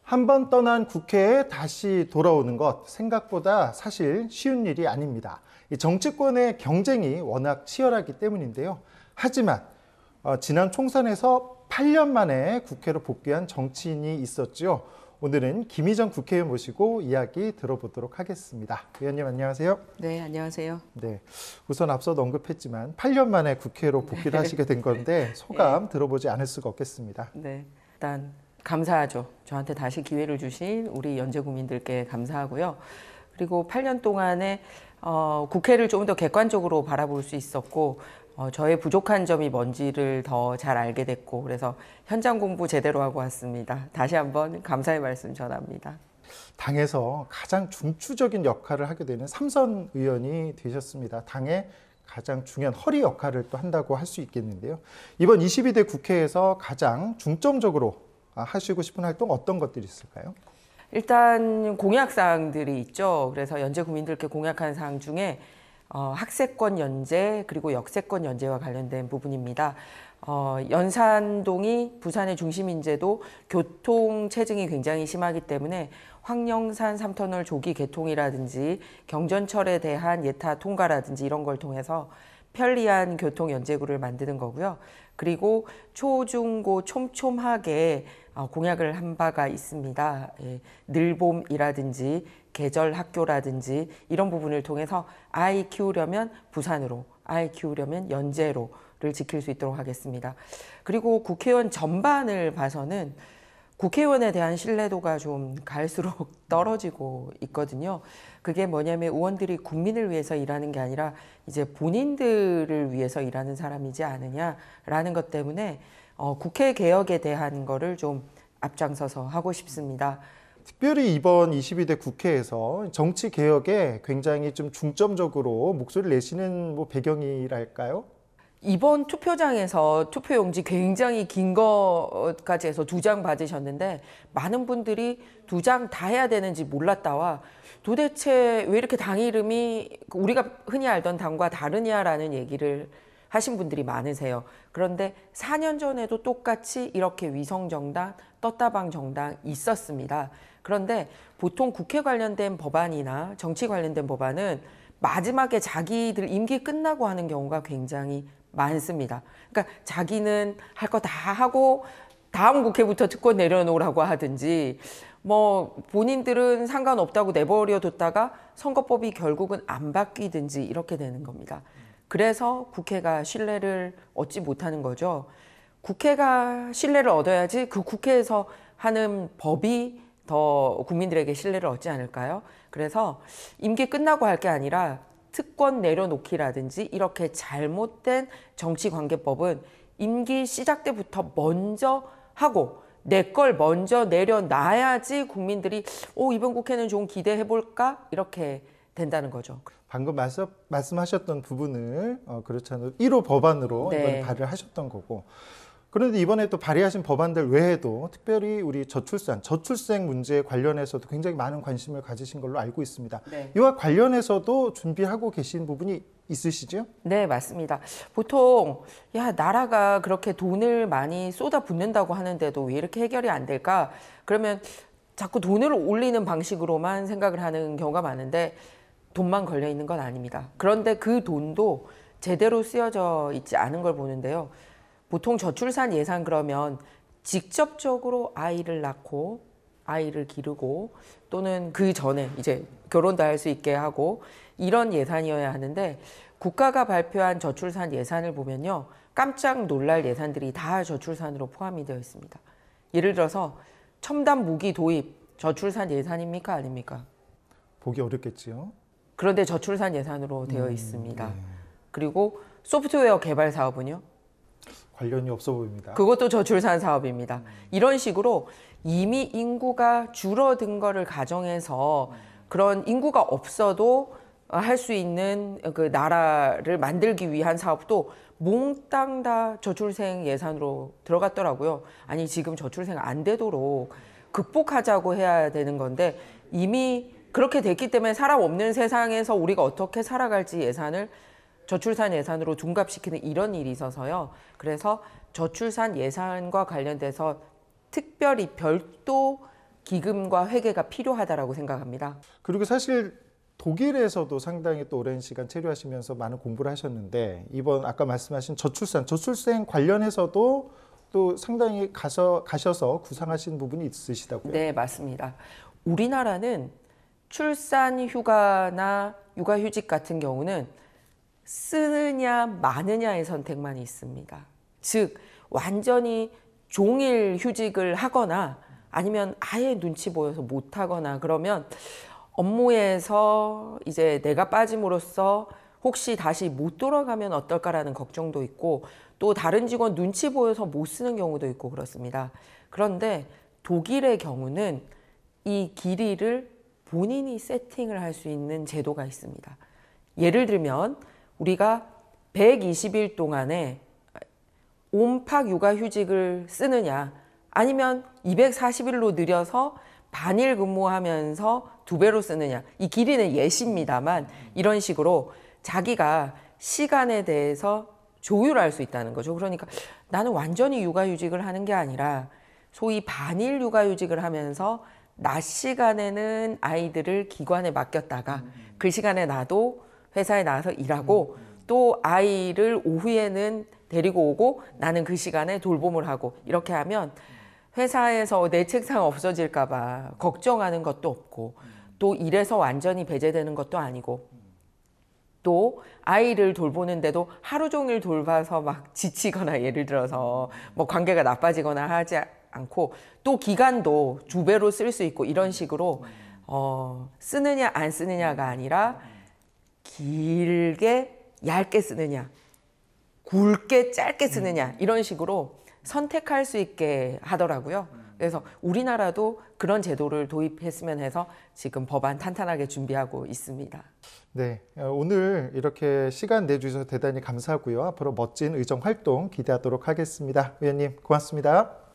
한 번 떠난 국회에 다시 돌아오는 것 생각보다 사실 쉬운 일이 아닙니다. 이 정치권의 경쟁이 워낙 치열하기 때문인데요. 하지만 지난 총선에서 8년 만에 국회로 복귀한 정치인이 있었죠. 오늘은 김희정 국회의원 모시고 이야기 들어보도록 하겠습니다. 의원님 안녕하세요. 네, 안녕하세요. 네, 우선 앞서도 언급했지만 8년 만에 국회로 복귀를 하시게 된 건데 소감 들어보지 않을 수가 없겠습니다. 네, 일단 감사하죠. 저한테 다시 기회를 주신 우리 연재 국민들께 감사하고요. 그리고 8년 동안에 국회를 좀 더 객관적으로 바라볼 수 있었고 저의 부족한 점이 뭔지를 더 잘 알게 됐고 그래서 현장 공부 제대로 하고 왔습니다. 다시 한번 감사의 말씀 전합니다. 당에서 가장 중추적인 역할을 하게 되는 삼선 의원이 되셨습니다. 당의 가장 중요한 허리 역할을 또 한다고 할 수 있겠는데요. 이번 22대 국회에서 가장 중점적으로 하시고 싶은 활동 어떤 것들이 있을까요? 일단 공약사항들이 있죠. 그래서 연재 국민들께 공약한 사항 중에 학세권 연재 그리고 역세권 연재와 관련된 부분입니다. 연산동이 부산의 중심인재도 교통 체증이 굉장히 심하기 때문에 황령산 3터널 조기 개통이라든지 경전철에 대한 예타 통과라든지 이런 걸 통해서 편리한 교통 연재구를 만드는 거고요. 그리고 초, 중, 고 촘촘하게 공약을 한 바가 있습니다. 늘봄이라든지 계절 학교라든지 이런 부분을 통해서 아이 키우려면 부산으로, 아이 키우려면 연재로를 지킬 수 있도록 하겠습니다. 그리고 국회의원 전반을 봐서는 국회의원에 대한 신뢰도가 좀 갈수록 떨어지고 있거든요. 그게 뭐냐면 의원들이 국민을 위해서 일하는 게 아니라 이제 본인들을 위해서 일하는 사람이지 않느냐라는 것 때문에 국회 개혁에 대한 거를 좀 앞장서서 하고 싶습니다. 특별히 이번 22대 국회에서 정치 개혁에 굉장히 좀 중점적으로 목소리를 내시는 배경이랄까요? 이번 투표장에서 투표용지 굉장히 긴 거까지 해서 2장 받으셨는데 많은 분들이 2장 다 해야 되는지 몰랐다와 도대체 왜 이렇게 당 이름이 우리가 흔히 알던 당과 다르냐라는 얘기를 하신 분들이 많으세요. 그런데 4년 전에도 똑같이 이렇게 위성정당, 떴다방 정당 있었습니다. 그런데 보통 국회 관련된 법안이나 정치 관련된 법안은 마지막에 자기들 임기 끝나고 하는 경우가 굉장히 많습니다. 그러니까 자기는 할 거 다 하고 다음 국회부터 특권 내려놓으라고 하든지 본인들은 상관없다고 내버려 뒀다가 선거법이 결국은 안 바뀌든지 이렇게 되는 겁니다. 그래서 국회가 신뢰를 얻지 못하는 거죠. 국회가 신뢰를 얻어야지 그 국회에서 하는 법이 더 국민들에게 신뢰를 얻지 않을까요? 그래서 임기 끝나고 할 게 아니라 특권 내려놓기라든지 이렇게 잘못된 정치관계법은 임기 시작 때부터 먼저 하고 내 걸 먼저 내려놔야지 국민들이 이번 국회는 좀 기대해볼까? 이렇게 된다는 거죠. 방금 말씀하셨던 부분을 그렇지 않아도 1호 법안으로 네. 이번에 발의를 하셨던 거고 그런데 이번에 또 발의하신 법안들 외에도 특별히 우리 저출생 문제에 관련해서도 굉장히 많은 관심을 가지신 걸로 알고 있습니다. 네. 이와 관련해서도 준비하고 계신 부분이 있으시죠? 네, 맞습니다. 보통 나라가 그렇게 돈을 많이 쏟아붓는다고 하는데도 왜 이렇게 해결이 안 될까? 그러면 자꾸 돈을 올리는 방식으로만 생각을 하는 경우가 많은데 돈만 걸려 있는 건 아닙니다. 그런데 그 돈도 제대로 쓰여져 있지 않은 걸 보는데요. 보통 저출산 예산 그러면 직접적으로 아이를 낳고 아이를 기르고 또는 그 전에 이제 결혼도 할 수 있게 하고 이런 예산이어야 하는데 국가가 발표한 저출산 예산을 보면요. 깜짝 놀랄 예산들이 다 저출산으로 포함이 되어 있습니다. 예를 들어서 첨단 무기 도입 저출산 예산입니까? 아닙니까? 보기 어렵겠지요. 그런데 저출산 예산으로 되어 있습니다. 그리고 소프트웨어 개발 사업은요? 관련이 없어 보입니다. 그것도 저출산 사업입니다. 이런 식으로 이미 인구가 줄어든 거를 가정해서 그런 인구가 없어도 할 수 있는 그 나라를 만들기 위한 사업도 몽땅 다 저출생 예산으로 들어갔더라고요. 아니 지금 저출생 안 되도록 극복하자고 해야 되는 건데 이미 그렇게 됐기 때문에 사람 없는 세상에서 우리가 어떻게 살아갈지 예산을 저출산 예산으로 둔갑시키는 이런 일이 있어서요. 그래서 저출산 예산과 관련돼서 특별히 별도 기금과 회계가 필요하다라고 생각합니다. 그리고 사실 독일에서도 상당히 또 오랜 시간 체류하시면서 많은 공부를 하셨는데 이번 아까 말씀하신 저출생 관련해서도 또 상당히 가셔서 구상하신 부분이 있으시다고요? 네, 맞습니다. 우리나라는 출산 휴가나 육아휴직 같은 경우는 쓰느냐 마느냐의 선택만 있습니다. 즉 완전히 종일 휴직을 하거나 아니면 아예 눈치 보여서 못 하거나 그러면 업무에서 이제 내가 빠짐으로써 혹시 다시 못 돌아가면 어떨까라는 걱정도 있고 또 다른 직원 눈치 보여서 못 쓰는 경우도 있고 그렇습니다. 그런데 독일의 경우는 이 길이를 본인이 세팅을 할 수 있는 제도가 있습니다. 예를 들면 우리가 120일 동안에 온팍 육아휴직을 쓰느냐 아니면 240일로 늘려서 반일 근무하면서 2배로 쓰느냐 이 길이는 예시입니다만 이런 식으로 자기가 시간에 대해서 조율할 수 있다는 거죠. 그러니까 나는 완전히 육아휴직을 하는 게 아니라 소위 반일 육아휴직을 하면서 낮 시간에는 아이들을 기관에 맡겼다가 그 시간에 나도 회사에 나와서 일하고 또 아이를 오후에는 데리고 오고 나는 그 시간에 돌봄을 하고 이렇게 하면 회사에서 내 책상 없어질까 봐 걱정하는 것도 없고 또 일에서 완전히 배제되는 것도 아니고 또 아이를 돌보는데도 하루 종일 돌봐서 막 지치거나 예를 들어서 뭐 관계가 나빠지거나 하지 않고 또 기간도 2배로 쓸 수 있고 이런 식으로 쓰느냐 안 쓰느냐가 아니라 길게 얇게 쓰느냐 굵게 짧게 쓰느냐 이런 식으로 선택할 수 있게 하더라고요. 그래서 우리나라도 그런 제도를 도입했으면 해서 지금 법안 탄탄하게 준비하고 있습니다. 네, 오늘 이렇게 시간 내주셔서 대단히 감사하고요. 앞으로 멋진 의정 활동 기대하도록 하겠습니다. 의원님 고맙습니다.